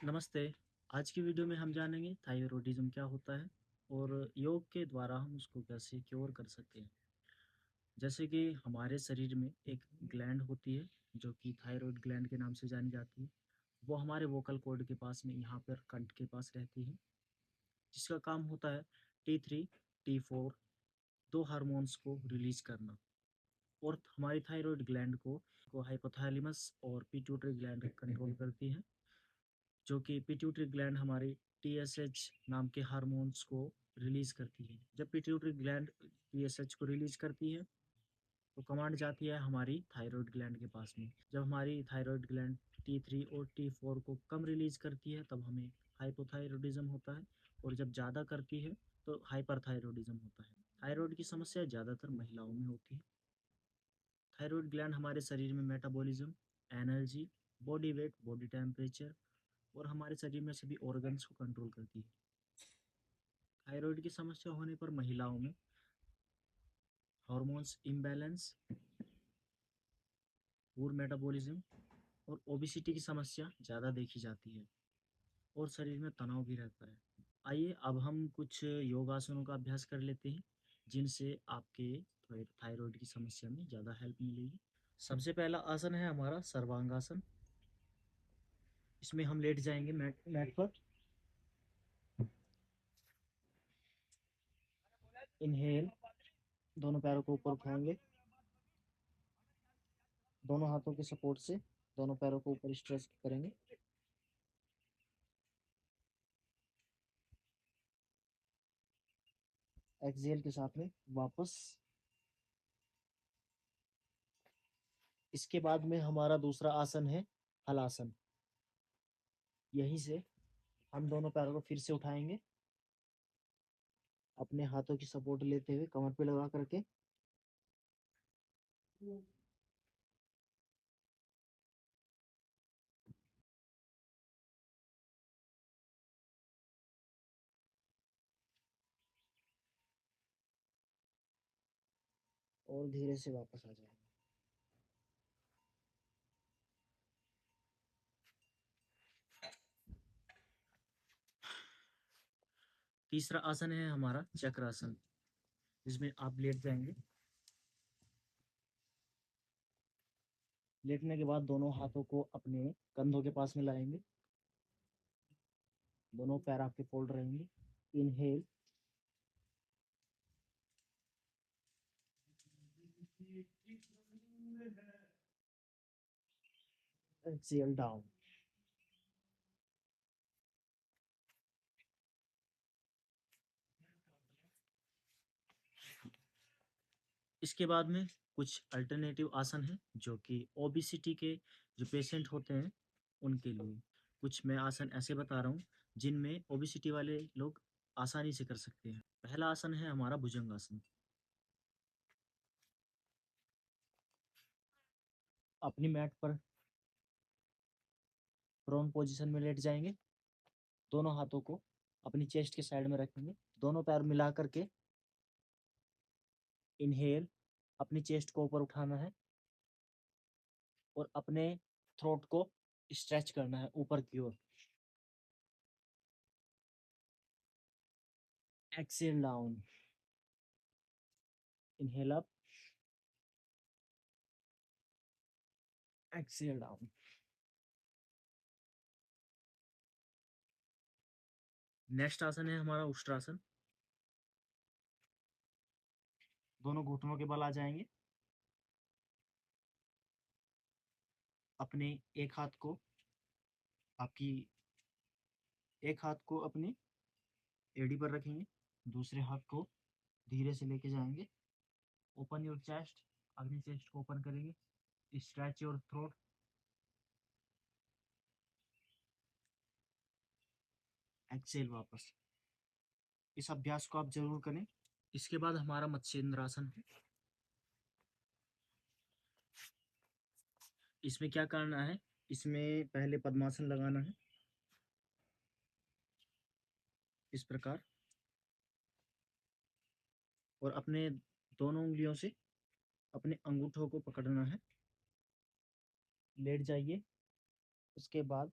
नमस्ते। आज की वीडियो में हम जानेंगे थायराइडिज्म क्या होता है और योग के द्वारा हम उसको कैसे क्योर कर सकते हैं। जैसे कि हमारे शरीर में एक ग्लैंड होती है जो कि थायराइड ग्लैंड के नाम से जानी जाती है। वो हमारे वोकल कॉर्ड के पास में यहाँ पर कंठ के पास रहती है, जिसका काम होता है T3 T4 दो हार्मोन्स को रिलीज करना। और हमारी थायराइड ग्लैंड को हाइपोथैलेमस और पिट्यूटरी ग्लैंड कंट्रोल करती है, जो कि पिट्यूटरी ग्लैंड हमारी टीएसएच नाम के हार्मोन्स को रिलीज करती है। जब पिट्यूटरी ग्लैंड टीएसएच को रिलीज करती है तो कमांड जाती है हमारी थायराइड ग्लैंड के पास में। जब हमारी थायराइड ग्लैंड T3 और T4 को कम रिलीज करती है तब हमें हाइपोथायरॉयडिज्म होता है, और जब ज़्यादा करती है तो हाइपरथायरॉयडिज्म होता है। थायराइड की समस्या ज़्यादातर महिलाओं में होती है। थायराइड ग्लैंड हमारे शरीर में metabolism, energy, body weight, body temperature और हमारे शरीर में सभी ऑर्गन्स को कंट्रोल करती है। थायराइड की समस्या होने पर महिलाओं में हार्मोन्स इम्बैलेंस, पूर मेटाबॉलिज्म और ओबिसिटी की समस्या ज़्यादा देखी जाती है, और शरीर में तनाव भी रहता है। आइए अब हम कुछ योगासनों का अभ्यास कर लेते हैं, जिनसे आपके थायराइड की समस्या में ज़्यादा हेल्प मिलेगी। सबसे पहला आसन है हमारा सर्वांगासन। इसमें हम लेट जाएंगे मैट मैट पर। इनहेल, दोनों पैरों को ऊपर उठाएंगे, दोनों हाथों के सपोर्ट से दोनों पैरों को ऊपर स्ट्रेच करेंगे। एक्सहेल के साथ में वापस। इसके बाद में हमारा दूसरा आसन है हलासन। यहीं से हम दोनों पैरों को फिर से उठाएंगे, अपने हाथों की सपोर्ट लेते हुए कमर पे लगा करके। और धीरे से वापस आ जाएंगे। तीसरा आसन है हमारा चक्रासन, जिसमें आप लेट जाएंगे। लेटने के बाद दोनों हाथों को अपने कंधों के पास में लाएंगे, दोनों पैर आपके फोल्ड रहेंगे। Inhale, exhale down. इसके बाद में कुछ अल्टरनेटिव आसन है जो कि ओबिसिटी के जो पेशेंट होते हैं उनके लिए। कुछ मैं आसन ऐसे बता रहा हूँ जिनमें ओबिसिटी वाले लोग आसानी से कर सकते हैं। पहला आसन है हमारा भुजंगासन। अपनी मैट पर प्रोन पोजीशन में लेट जाएंगे, दोनों हाथों को अपनी चेस्ट के साइड में रखेंगे, दोनों पैर मिला करके इनहेल, अपनी चेस्ट को ऊपर उठाना है और अपने थ्रोट को स्ट्रेच करना है ऊपर की ओर। Exhale down. Inhale up, exhale down. Next आसन है हमारा उष्ट्रासन। दोनों घुटनों के बल आ जाएंगे, अपने एक हाथ को आपकी एक हाथ को अपनी एड़ी पर रखेंगे, दूसरे हाथ को धीरे से लेके जाएंगे। ओपन योर चेस्ट, अपनी चेस्ट को ओपन करेंगे। Stretch your throat. एक्सेल वापस। इस अभ्यास को आप जरूर करें। इसके बाद हमारा मत्स्येंद्रासन है। इसमें क्या करना है, इसमें पहले पद्मासन लगाना है इस प्रकार, और अपने दोनों उंगलियों से अपने अंगूठों को पकड़ना है। लेट जाइए। उसके बाद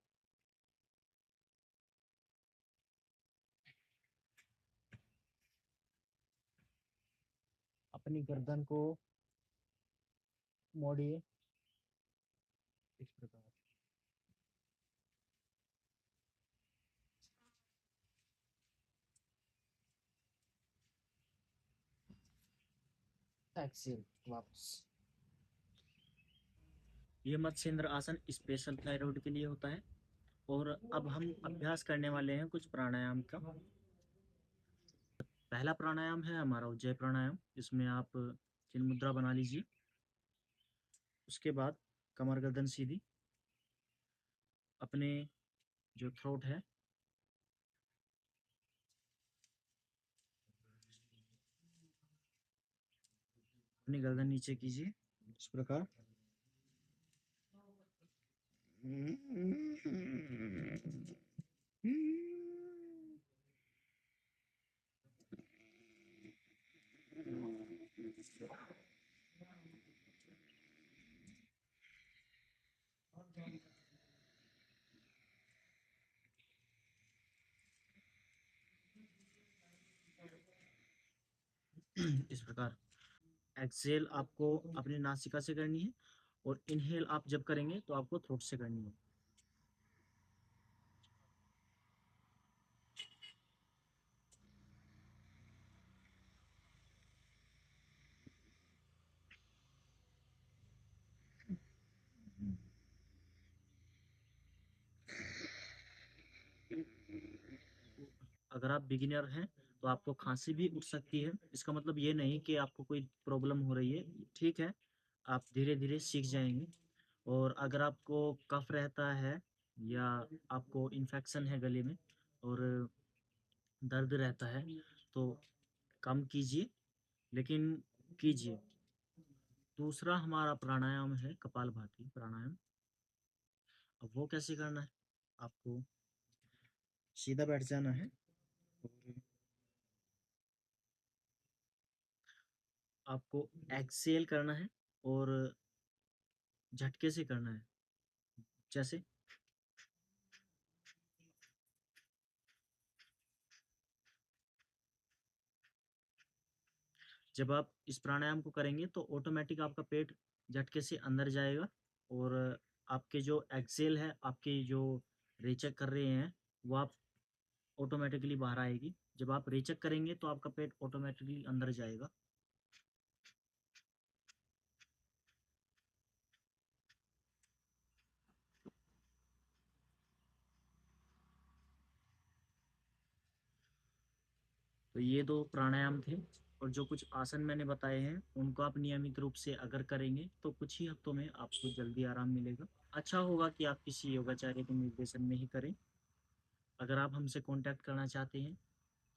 अपनी गर्दन को मोड़िए इस प्रकार। एक्सेल वापस। ये मत्स्येंद्र आसन स्पेशल थायराइड के लिए होता है। और अब हम अभ्यास करने वाले हैं कुछ प्राणायाम का। पहला प्राणायाम है हमारा उज्जय प्राणायाम। इसमें आप चिन्ह मुद्रा बना लीजिए। उसके बाद कमर गर्दन सीधी, अपने जो थ्रोट है अपनी गर्दन नीचे कीजिए इस प्रकार। इस प्रकार एक्सेल आपको अपनी नासिका से करनी है और इनहेल आप जब करेंगे तो आपको थ्रोट से करनी है। अगर आप बिगिनर हैं तो आपको खांसी भी उठ सकती है। इसका मतलब ये नहीं कि आपको कोई प्रॉब्लम हो रही है, ठीक है, आप धीरे धीरे सीख जाएंगे। और अगर आपको कफ रहता है या आपको इन्फेक्शन है गले में और दर्द रहता है तो कम कीजिए, लेकिन कीजिए। दूसरा हमारा प्राणायाम है कपालभाति प्राणायाम। अब वो कैसे करना है, आपको सीधा बैठ जाना है और आपको एक्सेल करना है और झटके से करना है। जैसे जब आप इस प्राणायाम को करेंगे तो ऑटोमेटिक आपका पेट झटके से अंदर जाएगा और आपके जो एक्सेल है, आपके जो रेचक कर रहे हैं, वो आप ऑटोमेटिकली बाहर आएगी। जब आप रेचक करेंगे तो आपका पेट ऑटोमेटिकली अंदर जाएगा। तो ये दो प्राणायाम थे। और जो कुछ आसन मैंने बताए हैं उनको आप नियमित रूप से अगर करेंगे तो कुछ ही हफ्तों में आपको जल्दी आराम मिलेगा। अच्छा होगा कि आप किसी योगाचार्य के निर्देशन में ही करें। अगर आप हमसे कांटेक्ट करना चाहते हैं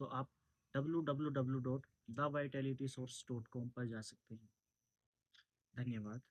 तो आप www.thevitalitysource.com पर जा सकते हैं। धन्यवाद।